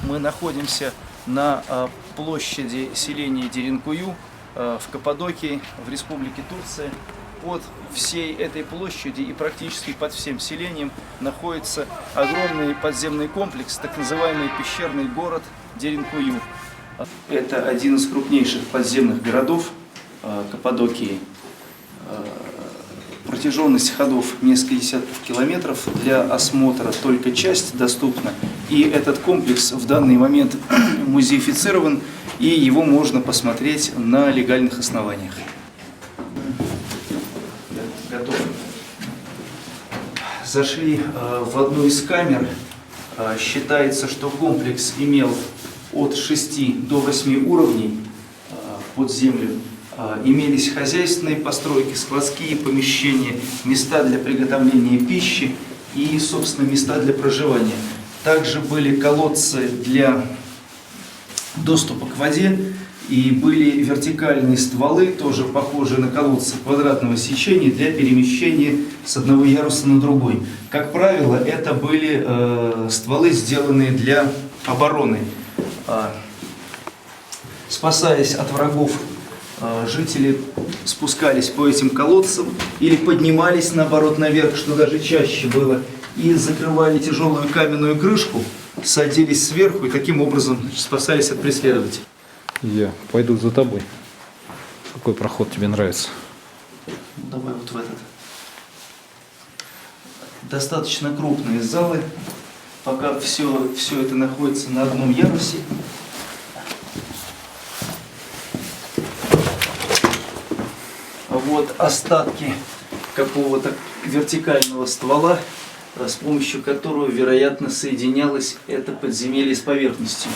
Мы находимся на площади селения Деренкую в Каппадокии, в Республике Турция. Под всей этой площади и практически под всем селением находится огромный подземный комплекс, так называемый пещерный город Деренкую. Это один из крупнейших подземных городов Каппадокии. Протяженность ходов несколько десятков километров, для осмотра только часть доступна. И этот комплекс в данный момент музеифицирован, и его можно посмотреть на легальных основаниях. Готов. Зашли в одну из камер. Считается, что комплекс имел от 6 до 8 уровней под землю. Имелись хозяйственные постройки, складские помещения, места для приготовления пищи и, собственно, места для проживания. Также были колодцы для доступа к воде и были вертикальные стволы, тоже похожие на колодцы квадратного сечения, для перемещения с одного яруса на другой. Как правило, это были стволы, сделанные для обороны. Спасаясь от врагов, жители спускались по этим колодцам или поднимались, наоборот, наверх, что даже чаще было, и закрывали тяжелую каменную крышку, садились сверху и таким образом спасались от преследователей. Я пойду за тобой. Какой проход тебе нравится? Давай вот в этот. Достаточно крупные залы, пока все это находится на одном ярусе. Вот остатки какого-то вертикального ствола, с помощью которого, вероятно, соединялось это подземелье с поверхностью.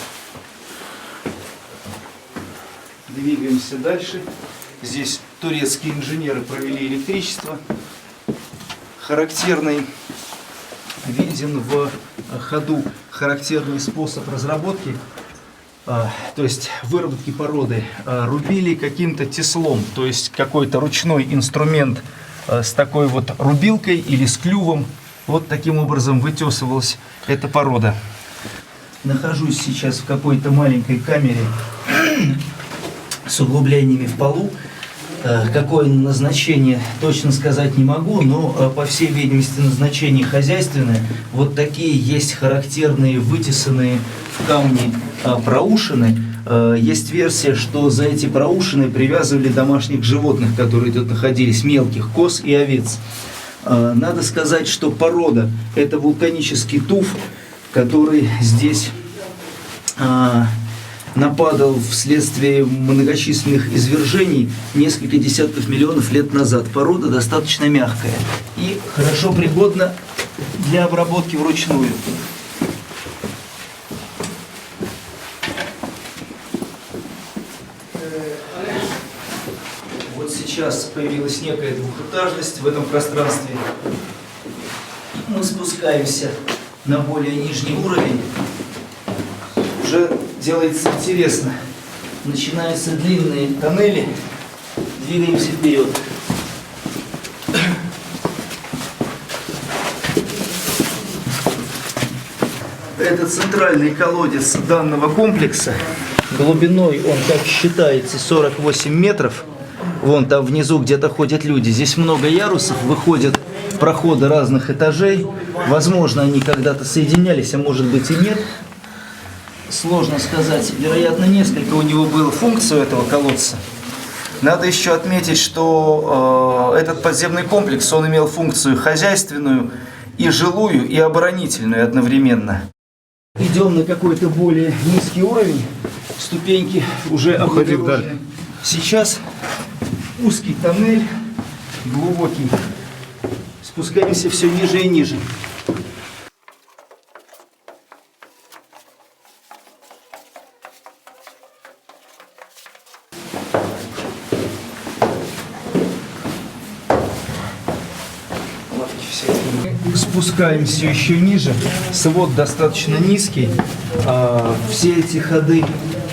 Двигаемся дальше. Здесь турецкие инженеры провели электричество. Виден в ходу характерный способ разработки, то есть выработки породы. Рубили каким-то теслом, то есть какой-то ручной инструмент с такой вот рубилкой или с клювом. Вот таким образом вытесывалась эта порода. Нахожусь сейчас в какой-то маленькой камере с углублениями в полу. Какое назначение, точно сказать не могу, но, по всей видимости, назначение хозяйственное. Вот такие есть характерные, вытесанные в камне проушины. Есть версия, что за эти проушины привязывали домашних животных, которые тут находились, мелких, коз и овец. Надо сказать, что порода – это вулканический туф, который здесь нападал вследствие многочисленных извержений несколько десятков миллионов лет назад. Порода достаточно мягкая и хорошо пригодна для обработки вручную. Вот сейчас появилась некая двухэтажность в этом пространстве. Мы спускаемся на более нижний уровень. Уже делается интересно. Начинаются длинные тоннели. Двигаемся вперед. Это центральный колодец данного комплекса. Глубиной он, как считается, 48 метров. Вон там внизу где-то ходят люди. Здесь много ярусов, выходят проходы разных этажей. Возможно, они когда-то соединялись, а может быть и нет. Сложно сказать. Вероятно, несколько у него было функций у этого колодца. Надо еще отметить, что этот подземный комплекс, он имел функцию хозяйственную, и жилую, и оборонительную одновременно. Идем на какой-то более низкий уровень. Ступеньки уже облагорожены. Сейчас узкий тоннель, глубокий. Спускаемся все ниже и ниже. Спускаемся еще ниже. Свод достаточно низкий. Все эти ходы,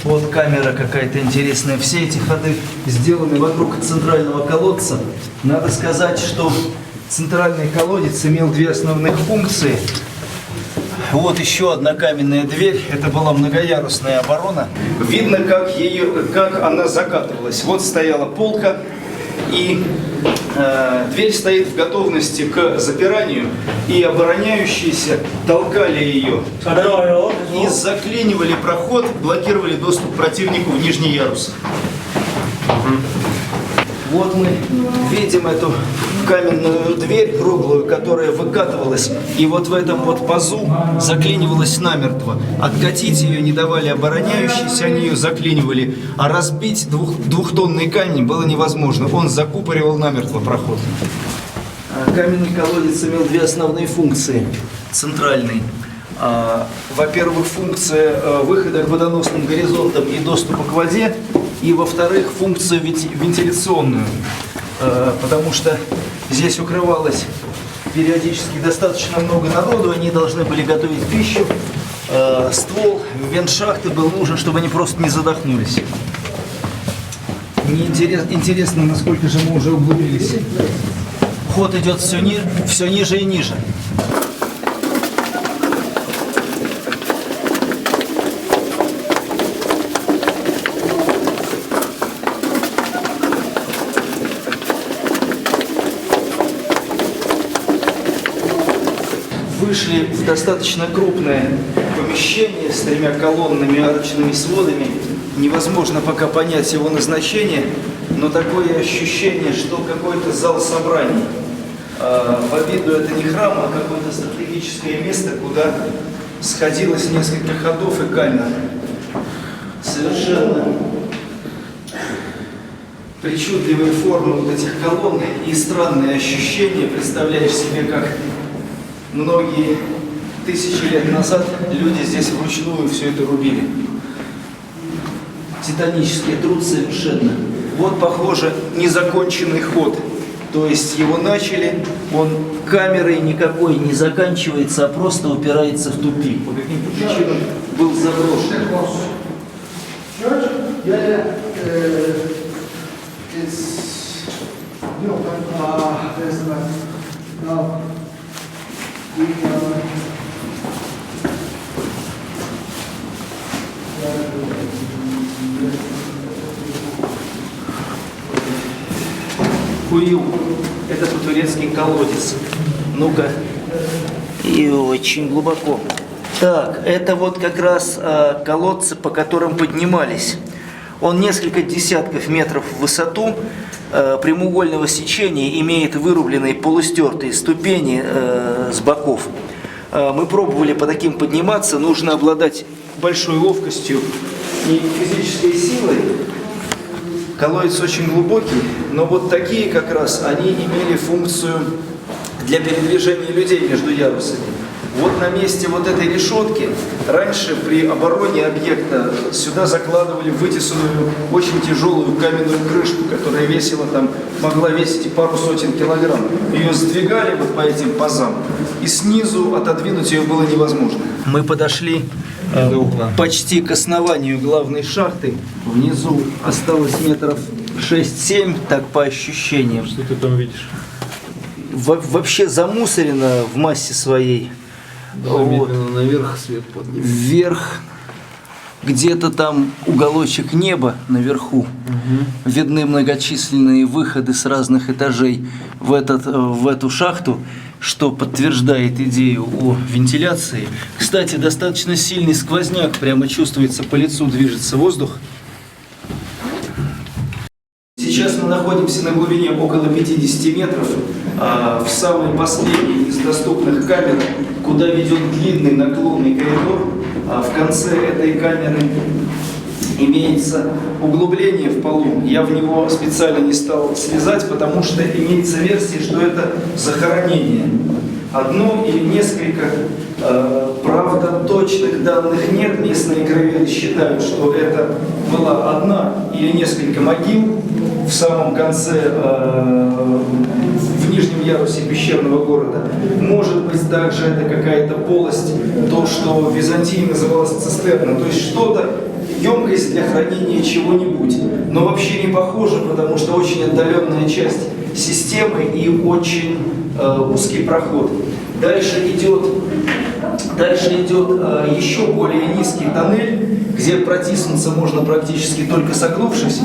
вот камера какая-то интересная, все эти ходы сделаны вокруг центрального колодца. Надо сказать, что центральный колодец имел две основных функции. Вот еще одна каменная дверь. Это была многоярусная оборона. Видно, как она закатывалась. Вот стояла полка, и дверь стоит в готовности к запиранию, и обороняющиеся толкали ее и заклинивали проход, блокировали доступ противнику в нижний ярус. Вот мы видим эту каменную дверь круглую, которая выкатывалась, и вот в этом вот пазу заклинивалась намертво. Откатить ее не давали обороняющиеся, они ее заклинивали, а разбить двухтонный камень было невозможно, он закупоривал намертво проход. Каменный колодец имел две основные функции, центральные. Во-первых, функция выхода к водоносным горизонтам и доступа к воде, и, во-вторых, функцию вентиляционную, потому что здесь укрывалось периодически достаточно много народу, они должны были готовить пищу, ствол вент-шахты был нужен, чтобы они просто не задохнулись. Интересно, насколько же мы уже углубились. Ход идет все ниже и ниже. Вышли в достаточно крупное помещение с тремя колоннами, арочными сводами. Невозможно пока понять его назначение, но такое ощущение, что какой-то зал собраний. По виду это не храм, а какое-то стратегическое место, куда сходилось несколько ходов и камер. Совершенно причудливые формы вот этих колонн и странные ощущения. Представляешь себе, как многие тысячи лет назад люди здесь вручную все это рубили. Титанический труд совершенно. Вот, похоже, незаконченный ход. То есть его начали, он камерой никакой не заканчивается, а просто упирается в тупик. По каким-то причинам был заброшен. Куил. Это по-турецки колодец. Ну-ка. И очень глубоко. Так, это вот как раз колодцы, по которым поднимались. Он несколько десятков метров в высоту, прямоугольного сечения, имеет вырубленные полустертые ступени с боков. Мы пробовали по таким подниматься, нужно обладать большой ловкостью и физической силой. Колодец очень глубокий, но вот такие как раз, они имели функцию для передвижения людей между ярусами. Вот на месте вот этой решетки раньше при обороне объекта сюда закладывали вытесанную очень тяжелую каменную крышку, которая весила там, могла весить и пару сотен килограмм. Ее сдвигали вот по этим пазам, и снизу отодвинуть ее было невозможно. Мы подошли почти к основанию главной шахты. Внизу осталось метров 6-7, так по ощущениям. Что ты там видишь? Вообще замусорено в массе своей. Давай вот. Медленно наверх свет поднимем. Вверх, где-то там уголочек неба наверху. Угу. Видны многочисленные выходы с разных этажей в эту шахту, что подтверждает идею о вентиляции. Кстати, достаточно сильный сквозняк, прямо чувствуется, по лицу движется воздух. Сейчас мы находимся на глубине около 50 метров, в самой последней из доступных камер, куда ведет длинный наклонный коридор. В конце этой камеры имеется углубление в полу. Я в него специально не стал слезать, потому что имеется версия, что это захоронение. Одно или несколько, правда, точных данных нет. Местные краеведы считают, что это была одна или несколько могил в самом конце, в нижнем ярусе пещерного города. Может быть, также это какая-то полость, то, что в Византии называлось цистерна, то есть что-то, емкость для хранения чего-нибудь. Но вообще не похоже, потому что очень отдаленная часть системы и очень узкий проход. Дальше идет еще более низкий тоннель, где протиснуться можно практически только согнувшись.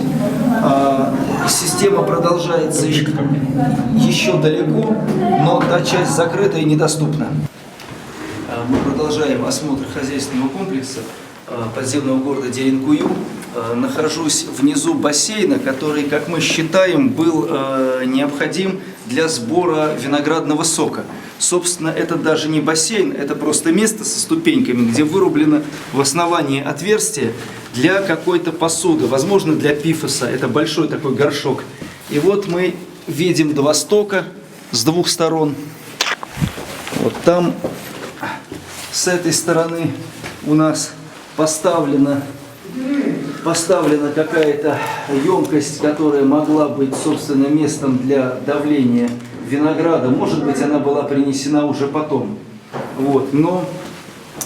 Система продолжается еще далеко, но та часть закрыта и недоступна. Мы продолжаем осмотр хозяйственного комплекса подземного города Деренкую. Нахожусь внизу бассейна, который, как мы считаем, был необходим для сбора виноградного сока. Собственно, это даже не бассейн, это просто место со ступеньками, где вырублено в основании отверстие для какой-то посуды, возможно, для пифоса. Это большой такой горшок. И вот мы видим два стока с двух сторон. Вот там, с этой стороны, у нас поставлена какая-то емкость, которая могла быть, собственно, местом для давления винограда. Может быть, она была принесена уже потом. Вот. Но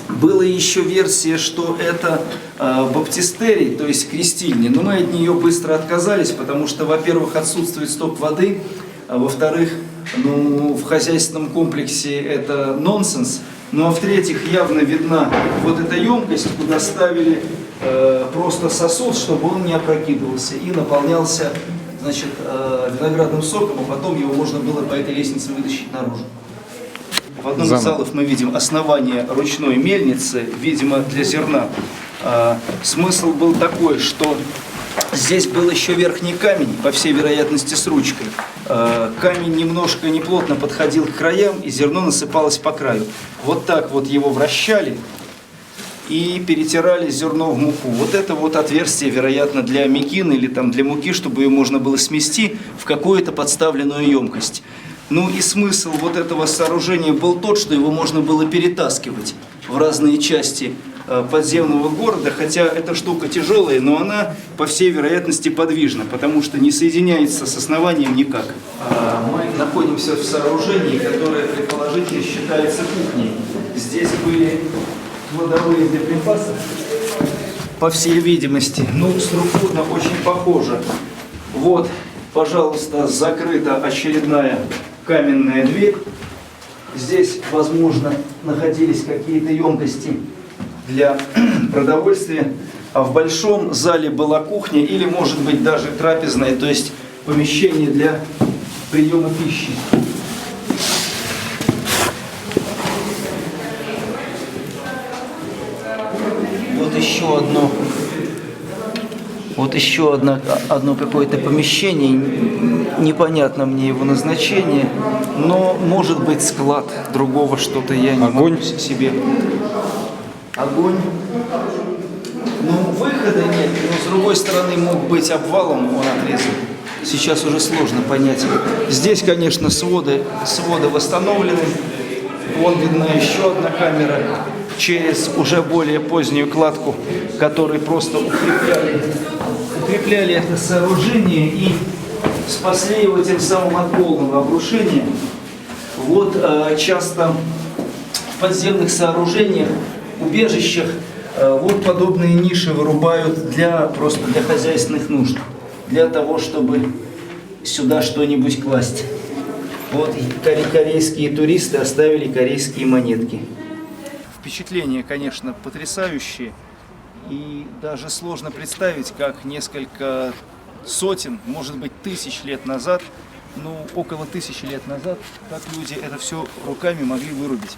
была еще версия, что это баптистерий, то есть крестильня. Но мы от нее быстро отказались, потому что, во-первых, отсутствует сток воды, а во-вторых, в хозяйственном комплексе это нонсенс. Ну а в-третьих, явно видна вот эта емкость, куда ставили просто сосуд, чтобы он не опрокидывался и наполнялся, значит, виноградным соком, а потом его можно было по этой лестнице вытащить наружу. В одном из залов мы видим основание ручной мельницы, видимо, для зерна. Смысл был такой, что здесь был еще верхний камень, по всей вероятности с ручкой. Камень немножко неплотно подходил к краям, и зерно насыпалось по краю. Вот так вот его вращали и перетирали зерно в муку. Вот это вот отверстие, вероятно, для мекины или там для муки, чтобы ее можно было смести в какую-то подставленную емкость. Ну и смысл вот этого сооружения был тот, что его можно было перетаскивать в разные части подземного города, хотя эта штука тяжелая, но она, по всей вероятности, подвижна, потому что не соединяется с основанием никак. Мы находимся в сооружении, которое предположительно считается кухней. Здесь были кладовые для припасов, по всей видимости, структурно очень похоже. Вот, пожалуйста, закрыта очередная каменная дверь. Здесь, возможно, находились какие-то емкости для продовольствия, а в большом зале была кухня или, может быть, даже трапезная, то есть помещение для приема пищи. Вот еще одно какое-то помещение, непонятно мне его назначение, но может быть склад, другого что-то я не могу себе. Огонь. Выхода нет, но с другой стороны мог быть обвалом, он отрезан. Сейчас уже сложно понять. Здесь, конечно, своды восстановлены. Вон видна еще одна камера через уже более позднюю кладку, которой просто укрепляли это сооружение и спасли его тем самым от полного обрушения. Вот часто в подземных сооружениях, убежищах, вот подобные ниши вырубают просто для хозяйственных нужд, для того, чтобы сюда что-нибудь класть. Вот корейские туристы оставили корейские монетки. Впечатления, конечно, потрясающие, и даже сложно представить, как несколько сотен, может быть, тысяч лет назад, около 1000 лет назад, как люди это все руками могли вырубить.